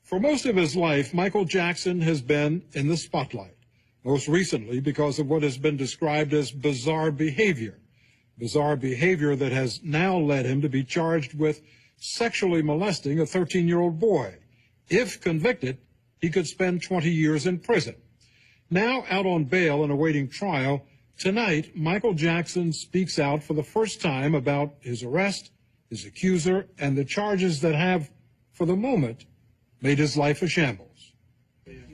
For most of his life, Michael Jackson has been in the spotlight, most recently because of what has been described as bizarre behavior that has now led him to be charged with sexually molesting a 13-year-old boy. If convicted, he could spend 20 years in prison. Now out on bail and awaiting trial, tonight Michael Jackson speaks out for the first time about his arrest, his accuser, and the charges that have, for the moment, made his life a shambles.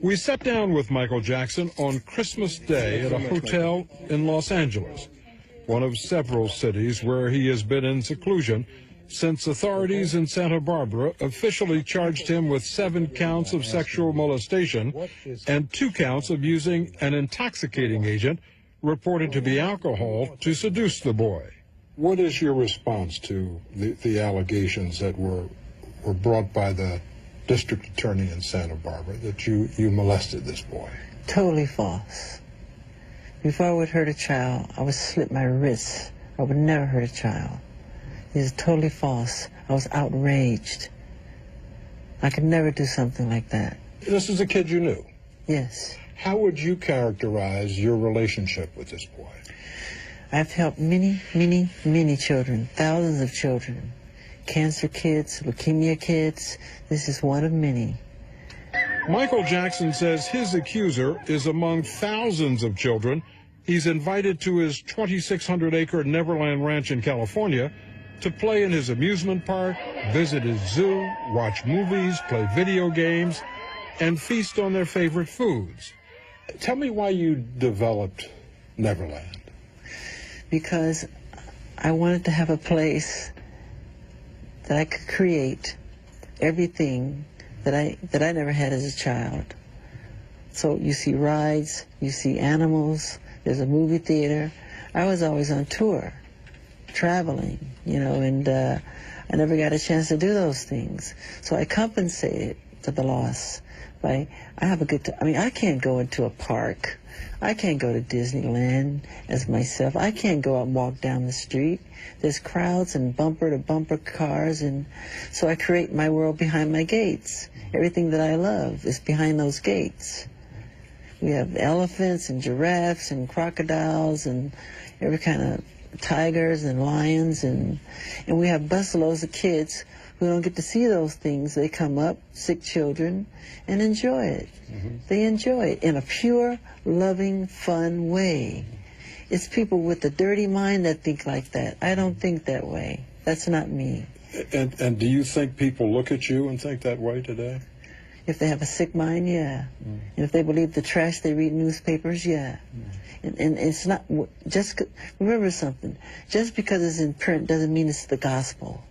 We sat down with Michael Jackson on Christmas Day at a hotel in Los Angeles, one of several cities where he has been in seclusion since authorities in Santa Barbara officially charged him with 7 counts of sexual molestation and 2 counts of using an intoxicating agent reported to be alcohol to seduce the boy. What is your response to the allegations that were brought by the district attorney in Santa Barbara that you molested this boy? Totally false. Before I would hurt a child, I would slit my wrists. I would never hurt a child. It is totally false. I was outraged. I could never do something like that. This is a kid you knew? Yes. How would you characterize your relationship with this boy? I've helped many, many, many children, thousands of children. Cancer kids, leukemia kids. This is one of many. Michael Jackson says his accuser is among thousands of children he's invited to his 2,600-acre Neverland Ranch in California to play in his amusement park, visit his zoo, watch movies, play video games, and feast on their favorite foods. Tell me why you developed Neverland. Because I wanted to have a place that I could create everything that I never had as a child. So you see rides, you see animals, there's a movie theater. I was always on tour, traveling, you know, and I never got a chance to do those things. So I compensated for the loss by, I have a good time. I mean, I can't go into a park. I can't go to Disneyland as myself. I can't go out and walk down the street. There's crowds and bumper-to-bumper cars, and so I create my world behind my gates. Everything that I love is behind those gates. We have elephants and giraffes and crocodiles and every kind of tigers and lions, and we have busloads of kids who don't get to see those things. They come up, sick children, and enjoy it. They enjoy it in a pure, loving, fun way. It's people with a dirty mind that think like that. I don't think that way. That's not me. And do you think people look at you and think that way today? If they have a sick mind, yeah. And if they believe the trash they read newspapers, yeah. And it's not, just, remember something, just because it's in print doesn't mean it's the gospel.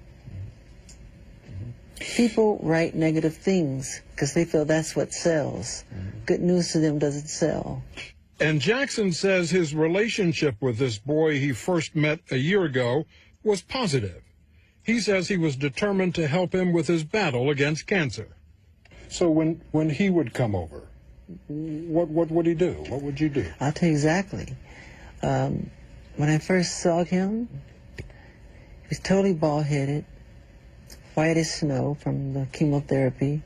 People write negative things because they feel that's what sells. Good news to them doesn't sell. And Jackson says his relationship with this boy he first met a year ago was positive. He says he was determined to help him with his battle against cancer. So when he would come over, what would he do? What would you do? I'll tell you exactly. When I first saw him, he was totally bald-headed, white as snow from the chemotherapy,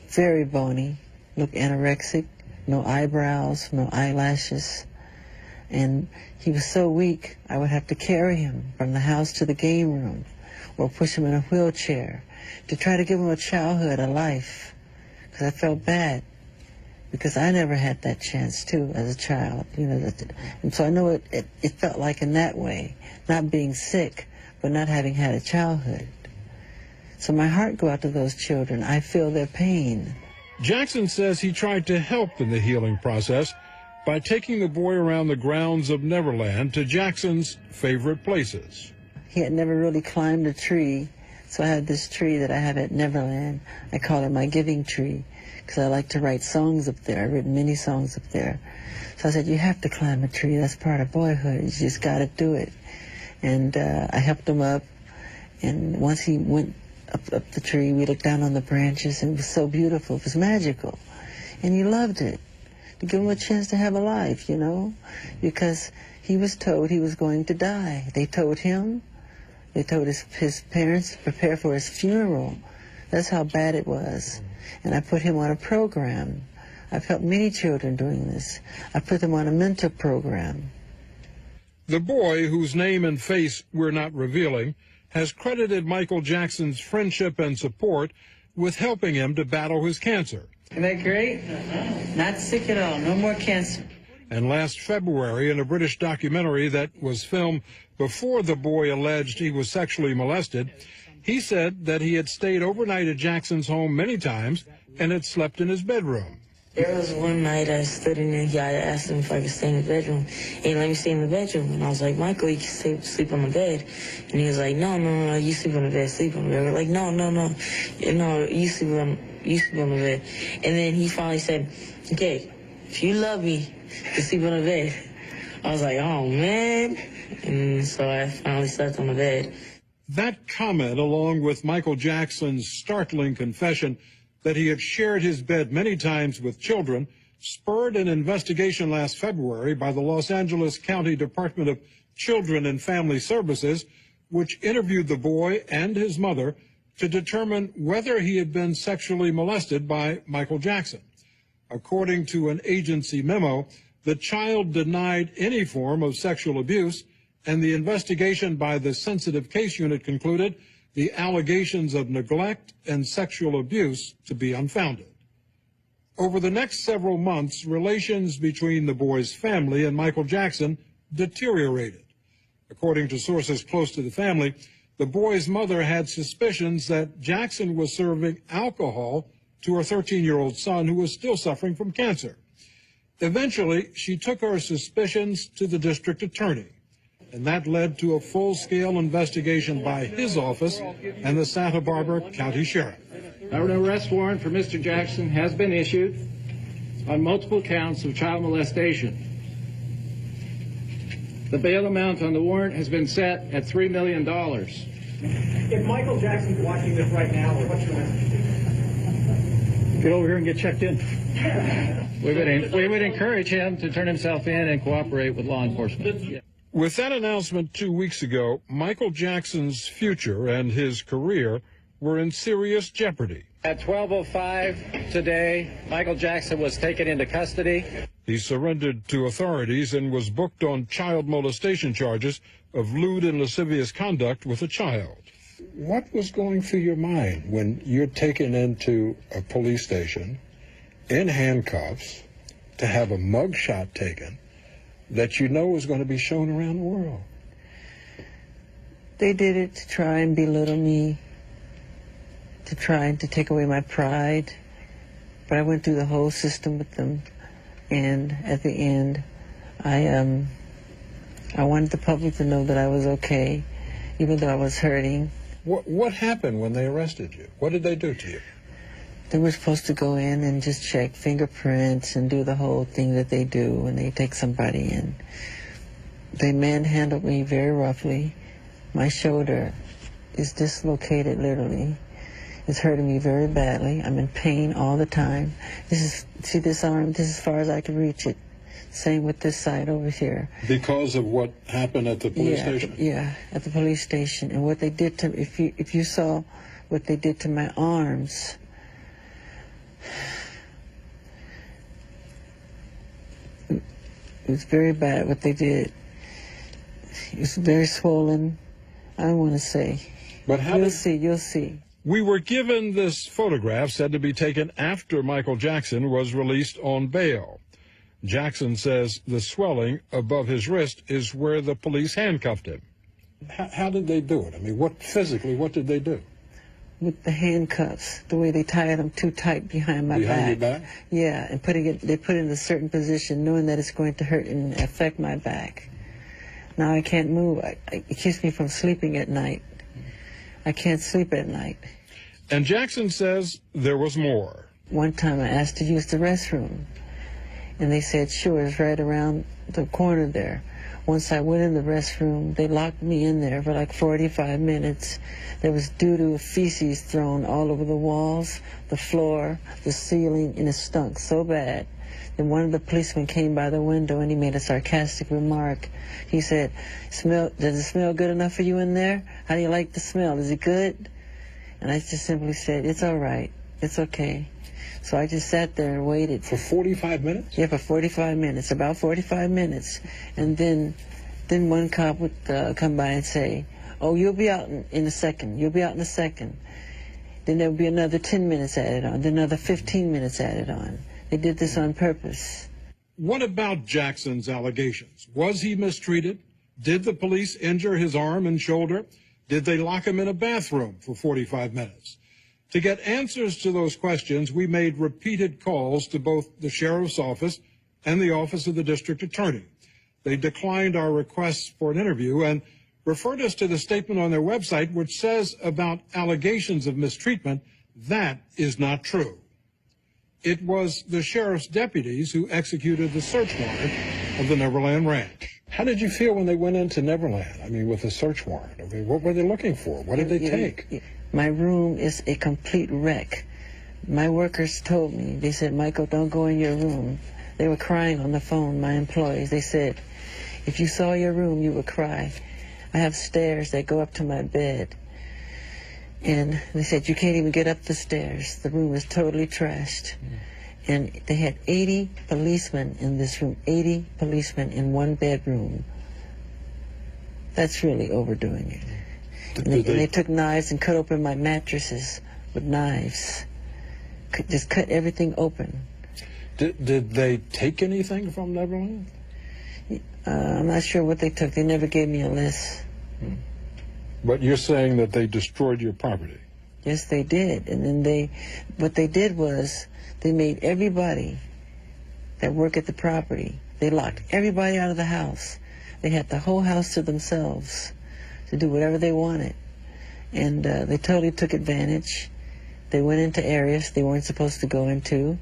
very bony, looked anorexic, no eyebrows, no eyelashes. And he was so weak, I would have to carry him from the house to the game room or push him in a wheelchair to try to give him a childhood, a life, because I felt bad, because I never had that chance, too, as a child. You know, and so I know it felt like in that way, not being sick, but not having had a childhood. So my heart goes out to those children. I feel their pain. Jackson says he tried to help in the healing process by taking the boy around the grounds of Neverland to Jackson's favorite places. He had never really climbed a tree, so I had this tree that I have at Neverland. I call it my giving tree, because I like to write songs up there. I've written many songs up there. So I said, you have to climb a tree. That's part of boyhood. You just got to do it. And I helped him up, and once he went up the tree, we looked down on the branches, and it was so beautiful. It was magical. And he loved it. To give him a chance to have a life, you know, because he was told he was going to die. They told him, they told his parents to prepare for his funeral. That's how bad it was. And I put him on a program. I've helped many children doing this. I put them on a mentor program. The boy, whose name and face we're not revealing, has credited Michael Jackson's friendship and support with helping him to battle his cancer. Isn't that great? Not sick at all. No more cancer. And last February, in a British documentary that was filmed before the boy alleged he was sexually molested, he said that he had stayed overnight at Jackson's home many times and had slept in his bedroom. There was one night I stood in there, I asked him if I could stay in the bedroom. He let me stay in the bedroom. And I was like, Michael, you can sleep on the bed. And he was like, no, you sleep on the bed, sleep on the bed. We're like, no, you sleep on the bed. And then he finally said, okay, if you love me, you sleep on the bed. I was like, oh, man. And so I finally slept on the bed. That comment, along with Michael Jackson's startling confession that he had shared his bed many times with children, spurred an investigation last February by the Los Angeles County Department of Children and Family Services, which interviewed the boy and his mother to determine whether he had been sexually molested by Michael Jackson. According to an agency memo, the child denied any form of sexual abuse, and the investigation by the Sensitive Case Unit concluded the allegations of neglect and sexual abuse to be unfounded. Over the next several months, relations between the boy's family and Michael Jackson deteriorated. According to sources close to the family, the boy's mother had suspicions that Jackson was serving alcohol to her 13-year-old son, who was still suffering from cancer. Eventually, she took her suspicions to the district attorney, and that led to a full-scale investigation by his office and the Santa Barbara County Sheriff. An arrest warrant for Mr. Jackson has been issued on multiple counts of child molestation. The bail amount on the warrant has been set at $3 million. If Michael Jackson's watching this right now, what's your message? Get over here and get checked in. We would encourage him to turn himself in and cooperate with law enforcement. With that announcement 2 weeks ago, Michael Jackson's future and his career were in serious jeopardy. At 12:05 today, Michael Jackson was taken into custody. He surrendered to authorities and was booked on child molestation charges of lewd and lascivious conduct with a child. What was going through your mind when you're taken into a police station in handcuffs to have a mug shot taken that you know is going to be shown around the world? They did it to try and belittle me, to try and to take away my pride. But I went through the whole system with them, and at the end, I wanted the public to know that I was okay, even though I was hurting. What happened when they arrested you? What did they do to you? They were supposed to go in and just check fingerprints and do the whole thing that they do when they take somebody in. They manhandled me very roughly. My shoulder is dislocated, literally. It's hurting me very badly. I'm in pain all the time. See this arm? This is as far as I can reach it. Same with this side over here. Because of what happened at the police station? Yeah, at the police station. And what they did to, if you saw what they did to my arms, it was very bad what they did. It was very swollen. I don't want to say. But how You'll see. We were given this photograph said to be taken after Michael Jackson was released on bail. Jackson says the swelling above his wrist is where the police handcuffed him. How did they do it? I mean, what did they do? With the handcuffs, the way they tied them too tight behind my back. Behind your back? Yeah, and they put it in a certain position, knowing that it's going to hurt and affect my back. Now I can't move. It keeps me from sleeping at night. I can't sleep at night. And Jackson says there was more. One time I asked to use the restroom, and they said, sure, it's right around the corner there. Once I went in the restroom, they locked me in there for like 45 minutes. There was doo-doo feces thrown all over the walls, the floor, the ceiling, and it stunk so bad. Then one of the policemen came by the window and he made a sarcastic remark. He said, does it smell good enough for you in there? How do you like the smell? Is it good? And I just simply said, it's all right. It's okay. So I just sat there and waited. For 45 minutes? Yeah, for 45 minutes, about 45 minutes. And then one cop would come by and say, oh, you'll be out in a second. You'll be out in a second. Then there would be another 10 minutes added on, then another 15 minutes added on. They did this on purpose. What about Jackson's allegations? Was he mistreated? Did the police injure his arm and shoulder? Did they lock him in a bathroom for 45 minutes? To get answers to those questions, we made repeated calls to both the sheriff's office and the office of the district attorney. They declined our requests for an interview and referred us to the statement on their website which says about allegations of mistreatment, that is not true. It was the sheriff's deputies who executed the search warrant of the Neverland Ranch. How did you feel when they went into Neverland? I mean, with the search warrant? I mean, what were they looking for? What did they take? My room is a complete wreck. My workers told me, they said, Michael, don't go in your room. They were crying on the phone, my employees. They said, if you saw your room, you would cry. I have stairs that go up to my bed. And they said, you can't even get up the stairs. The room is totally trashed. And they had 80 policemen in this room, 80 policemen in one bedroom. That's really overdoing it. And they took knives and cut open my mattresses with knives. Just cut everything open. Did they take anything from Neverland? I'm not sure what they took. They never gave me a list. But you're saying that they destroyed your property? Yes, they did. And then what they did was they made everybody that worked at the property, they locked everybody out of the house. They had the whole house to themselves to do whatever they wanted. And they totally took advantage. They went into areas they weren't supposed to go into,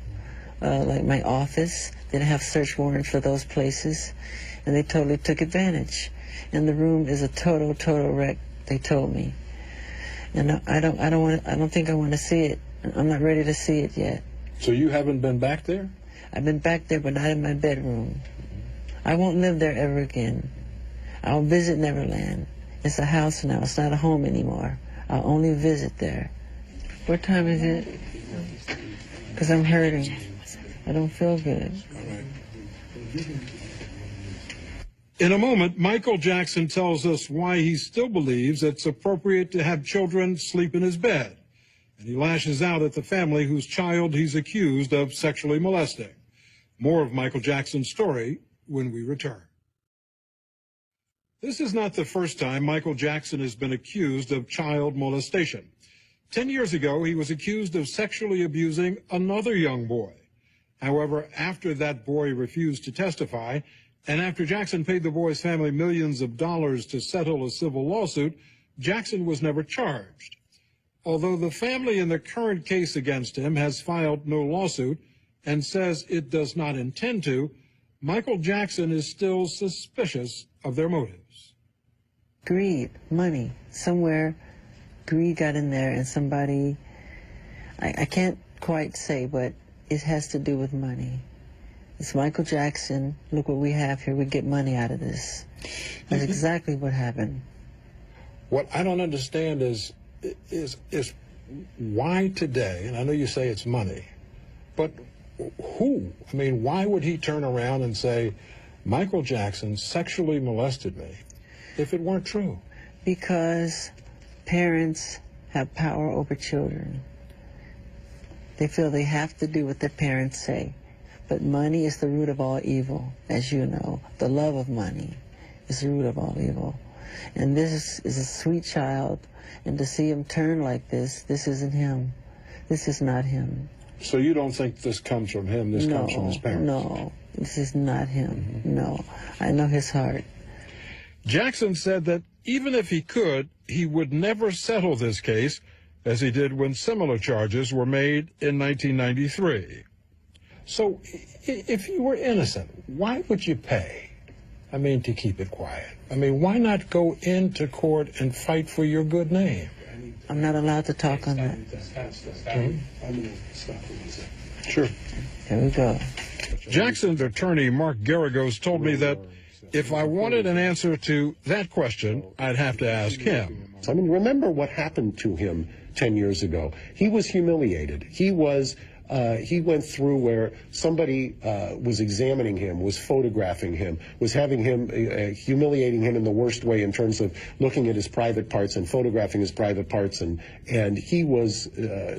like my office. They didn't have search warrants for those places. And they totally took advantage. And the room is a total wreck, they told me. And I don't think I want to see it. I'm not ready to see it yet. So you haven't been back there? I've been back there, but not in my bedroom. I won't live there ever again. I'll visit Neverland. It's a house now. It's not a home anymore. I'll only visit there. What time is it? Because I'm hurting. I don't feel good. In a moment, Michael Jackson tells us why he still believes it's appropriate to have children sleep in his bed. And he lashes out at the family whose child he's accused of sexually molesting. More of Michael Jackson's story when we return. This is not the first time Michael Jackson has been accused of child molestation. 10 years ago, he was accused of sexually abusing another young boy. However, after that boy refused to testify, and after Jackson paid the boy's family millions of dollars to settle a civil lawsuit, Jackson was never charged. Although the family in the current case against him has filed no lawsuit and says it does not intend to, Michael Jackson is still suspicious of their motives. Greed, money, somewhere greed got in there and somebody, I can't quite say, but it has to do with money. It's Michael Jackson. Look what we have here. We get money out of this. That's exactly what happened. What I don't understand is why today, and I know you say it's money, but who? I mean, why would he turn around and say, Michael Jackson sexually molested me, if it weren't true? Because parents have power over children. They feel they have to do what their parents say. But money is the root of all evil, as you know. The love of money is the root of all evil. And this is a sweet child, and to see him turn like this isn't him. This is not him. So you don't think this comes from him, this comes from his parents? No, this is not him. No, I know his heart. Jackson said that even if he could, he would never settle this case, as he did when similar charges were made in 1993. So if you were innocent, why would you pay? I mean, to keep it quiet. I mean, why not go into court and fight for your good name? I'm not allowed to talk on that. Sure. Here we go. Jackson's attorney, Mark Garagos, told me that if I wanted an answer to that question, I'd have to ask him. I mean, remember what happened to him 10 years ago. He was humiliated. He went through where somebody was examining him, was photographing him, was having him, humiliating him in the worst way in terms of looking at his private parts and photographing his private parts. And he was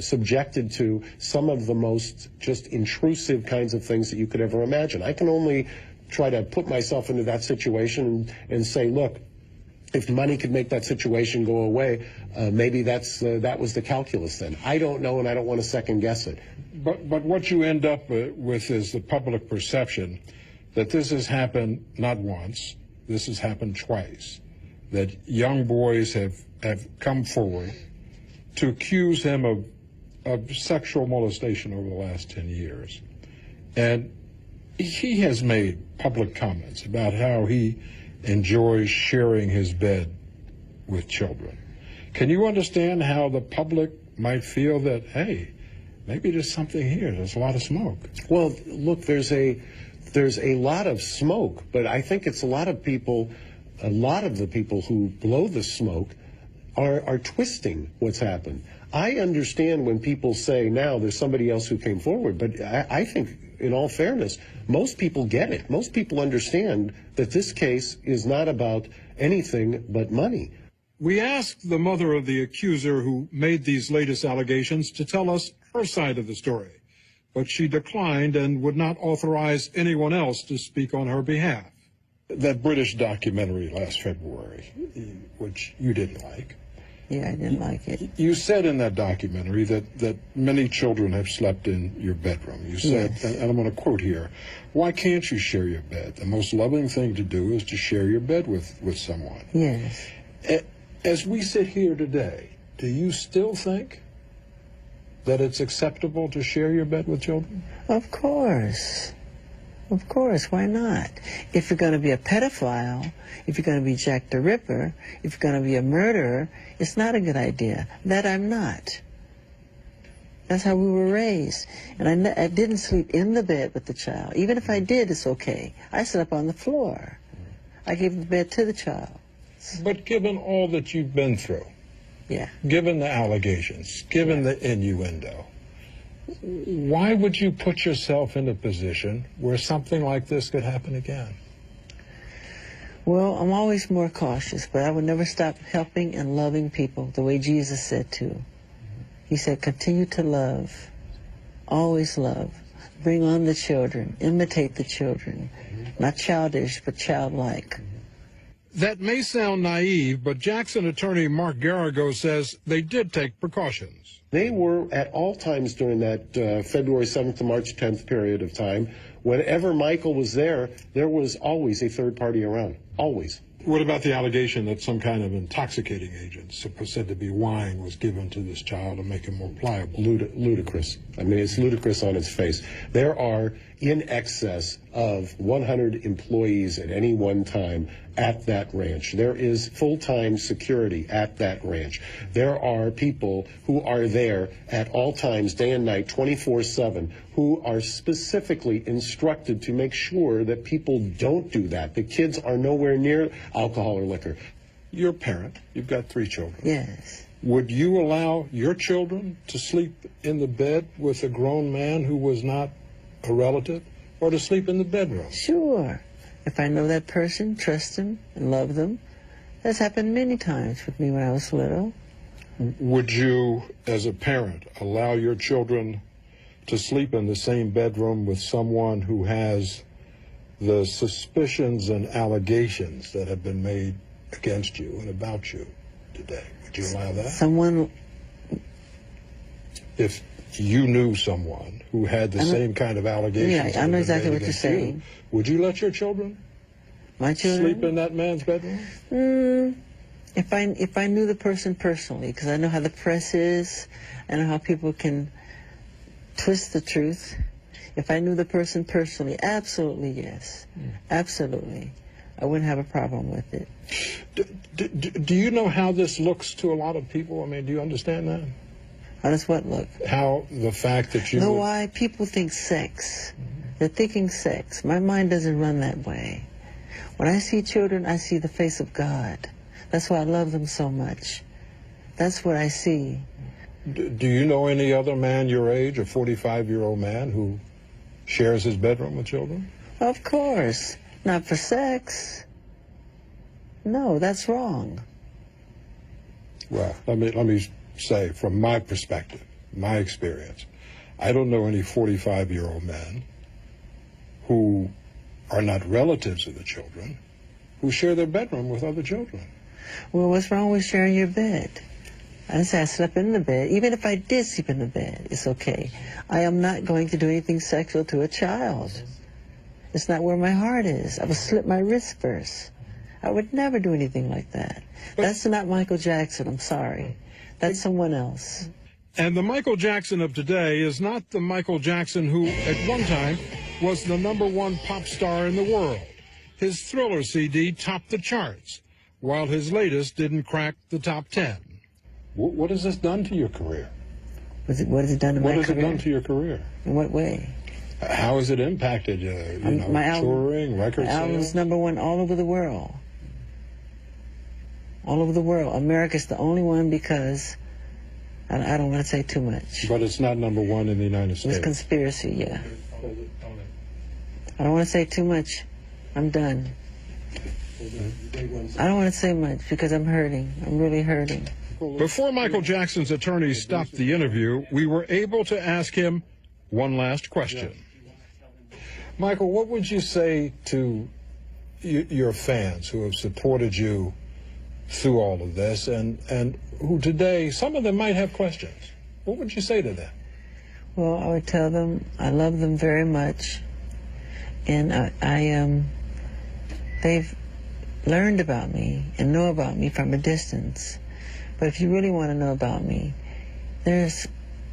subjected to some of the most just intrusive kinds of things that you could ever imagine. I can only try to put myself into that situation and say, look, if money could make that situation go away, maybe that was the calculus then. I don't know, and I don't want to second guess it. But what you end up with is the public perception that this has happened not once, this has happened twice, that young boys have come forward to accuse him of sexual molestation over the last 10 years. And he has made public comments about how he enjoys sharing his bed with children. Can you understand how the public might feel that, hey, maybe there's something here, there's a lot of smoke? Well, look, there's a lot of smoke, but I think it's a lot of the people who blow the smoke are twisting what's happened. I understand when people say now there's somebody else who came forward, but I think, in all fairness, most people get it. Most people understand that this case is not about anything but money. We asked the mother of the accuser who made these latest allegations to tell us her side of the story, but she declined and would not authorize anyone else to speak on her behalf. That British documentary last February, which you didn't like. Yeah, I didn't like it. You said in that documentary that many children have slept in your bedroom. You said, yes. And I'm going to quote here, why can't you share your bed? The most loving thing to do is to share your bed with someone. Yes. As we sit here today, do you still think that it's acceptable to share your bed with children? Of course. Of course, why not? If you're going to be a pedophile, if you're going to be Jack the Ripper, if you're going to be a murderer, it's not a good idea. That I'm not. That's how we were raised. And I didn't sleep in the bed with the child. Even if I did, it's okay. I slept on the floor. I gave the bed to the child. But given all that you've been through, yeah, given the allegations, given the innuendo, why would you put yourself in a position where something like this could happen again? Well, I'm always more cautious, but I would never stop helping and loving people the way Jesus said to. He said, continue to love, always love, bring on the children, imitate the children, not childish, but childlike. That may sound naive, but Jackson attorney Mark Garrigo says they did take precautions. They were at all times during that February 7th to March 10th period of time, whenever Michael was there was always a third party around, always. What about the allegation that some kind of intoxicating agent, said to be wine, was given to this child to make him more pliable? Ludicrous. I mean, it's ludicrous on its face. There are in excess of 100 employees at any one time at that ranch. There is full-time security at that ranch. There are people who are there at all times, day and night, 24/7, who are specifically instructed to make sure that people don't do that. The kids are nowhere near alcohol or liquor. You're a parent. You've got 3 children. Yes. Would you allow your children to sleep in the bed with a grown man who was not a relative, or to sleep in the bedroom? Sure. If I know that person, trust them, and love them. That's happened many times with me when I was little. Would you, as a parent, allow your children to sleep in the same bedroom with someone who has the suspicions and allegations that have been made against you and about you today? Would you allow that? Someone... If you knew someone who had the same kind of allegations. Yeah, I know exactly what you're saying. Would you let your children? My children? Sleep in that man's bedroom? If I knew the person personally, because I know how the press is, I know how people can twist the truth. If I knew the person personally, absolutely yes. Absolutely. I wouldn't have a problem with it. Do you know how this looks to a lot of people? I mean, do you understand that? How does what look? How the fact that you... know why? People think sex. They're thinking sex. My mind doesn't run that way. When I see children, I see the face of God. That's why I love them so much. That's what I see. Do you know any other man your age, a 45-year-old man, who shares his bedroom with children? Of course. Not for sex. No, that's wrong. Well, let me say, from my perspective, my experience, I don't know any 45-year-old men who are not relatives of the children who share their bedroom with other children. Well, what's wrong with sharing your bed? I didn't say I slept in the bed. Even if I did sleep in the bed, it's okay. I am not going to do anything sexual to a child. It's not where my heart is. I would slit my wrist first. I would never do anything like that. That's not Michael Jackson, I'm sorry. That's someone else. And the Michael Jackson of today is not the Michael Jackson who, at one time, was the #1 pop star in the world. His Thriller CD topped the charts, while his latest didn't crack the top 10. What has this done to your career? What has it done to my career? What has it done to your career? In what way? How has it impacted, touring, record sales? My album's #1 all over the world. All over the world. America's the only one because, I don't want to say too much. But it's not #1 in the United States. It's conspiracy, yeah. I don't want to say too much. I'm done. I don't want to say much because I'm hurting. I'm really hurting. Before Michael Jackson's attorneys stopped the interview, we were able to ask him one last question. Michael, what would you say to your fans who have supported you through all of this and who today, some of them might have questions? What would you say to them? Well, I would tell them I love them very much, and they've learned about me and know about me from a distance. But if you really want to know about me, there's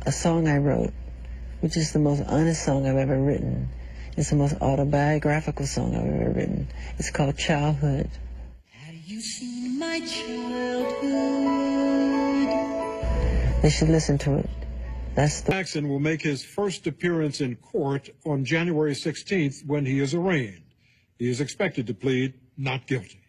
a song I wrote, which is the most honest song I've ever written. It's the most autobiographical song I've ever written. It's called Childhood. Have you seen my childhood? They should listen to it. Jackson will make his first appearance in court on January 16th when he is arraigned. He is expected to plead not guilty.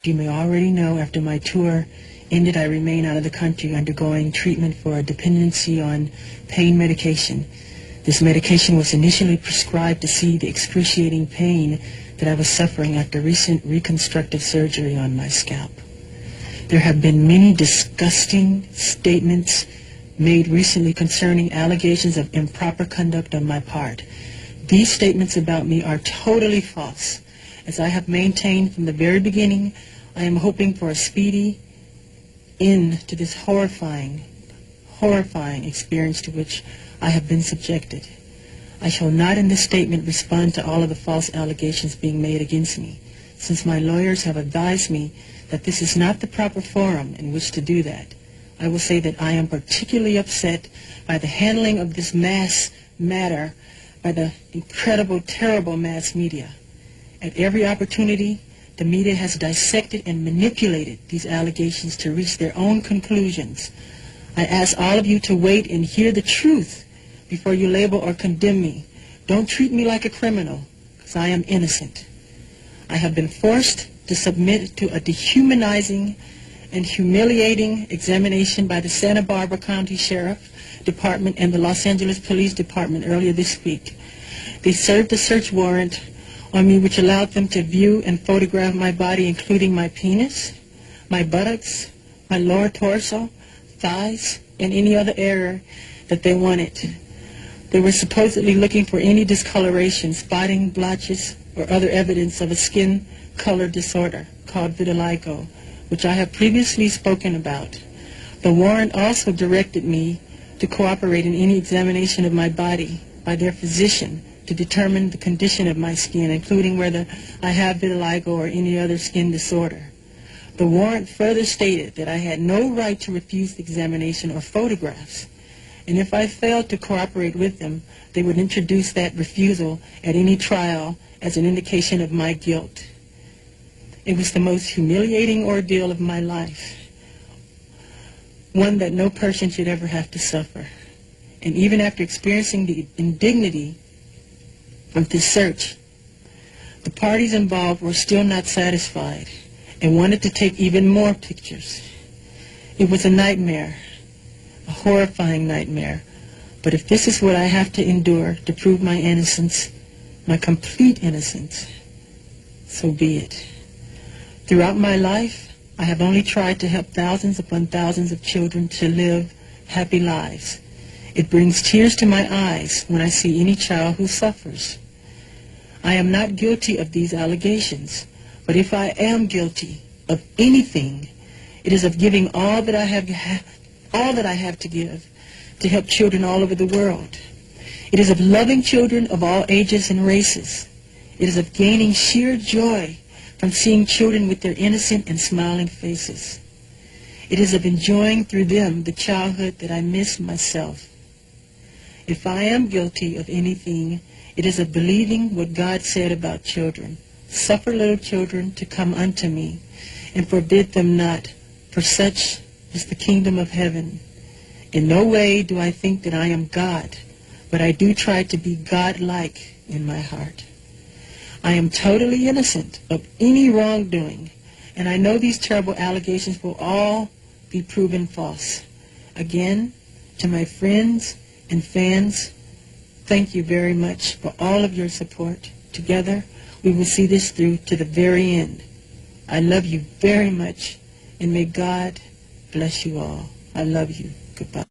You may already know, after my tour ended, I remain out of the country undergoing treatment for a dependency on pain medication. This medication was initially prescribed to see the excruciating pain that I was suffering after recent reconstructive surgery on my scalp. There have been many disgusting statements made recently concerning allegations of improper conduct on my part. These statements about me are totally false. As I have maintained from the very beginning, I am hoping for a speedy end to this horrifying experience to which I have been subjected. I shall not in this statement respond to all of the false allegations being made against me, since my lawyers have advised me that this is not the proper forum in which to do that. I will say that I am particularly upset by the handling of this mass matter by the incredible, terrible mass media. At every opportunity, The media has dissected and manipulated these allegations to reach their own conclusions. I ask all of you to wait and hear the truth before you label or condemn me. Don't treat me like a criminal, because I am innocent. I have been forced to submit to a dehumanizing and humiliating examination by the Santa Barbara County Sheriff Department and the Los Angeles Police Department earlier this week. They served a search warrant on me which allowed them to view and photograph my body, including my penis, my buttocks, my lower torso, thighs, and any other area that they wanted. They were supposedly looking for any discoloration, spotting, blotches, or other evidence of a skin color disorder called vitiligo, which I have previously spoken about. The warrant also directed me to cooperate in any examination of my body by their physician to determine the condition of my skin, including whether I have vitiligo or any other skin disorder. The warrant further stated that I had no right to refuse the examination or photographs, and if I failed to cooperate with them, they would introduce that refusal at any trial as an indication of my guilt. It was the most humiliating ordeal of my life, one that no person should ever have to suffer. And even after experiencing the indignity of this search, the parties involved were still not satisfied and wanted to take even more pictures. It was a nightmare, a horrifying nightmare. But if this is what I have to endure to prove my innocence, my complete innocence, so be it. Throughout my life, I have only tried to help thousands upon thousands of children to live happy lives. It brings tears to my eyes when I see any child who suffers. I am not guilty of these allegations, but if I am guilty of anything, it is of giving all that I have to give to help children all over the world. It is of loving children of all ages and races. It is of gaining sheer joy from seeing children with their innocent and smiling faces. It is of enjoying through them the childhood that I miss myself. If I am guilty of anything, it is of believing what God said about children. Suffer little children to come unto me, and forbid them not, for such is the kingdom of heaven. In no way do I think that I am God, but I do try to be God-like in my heart. I am totally innocent of any wrongdoing, and I know these terrible allegations will all be proven false. Again, to my friends and fans, thank you very much for all of your support. Together, we will see this through to the very end. I love you very much, and may God bless you all. I love you. Goodbye.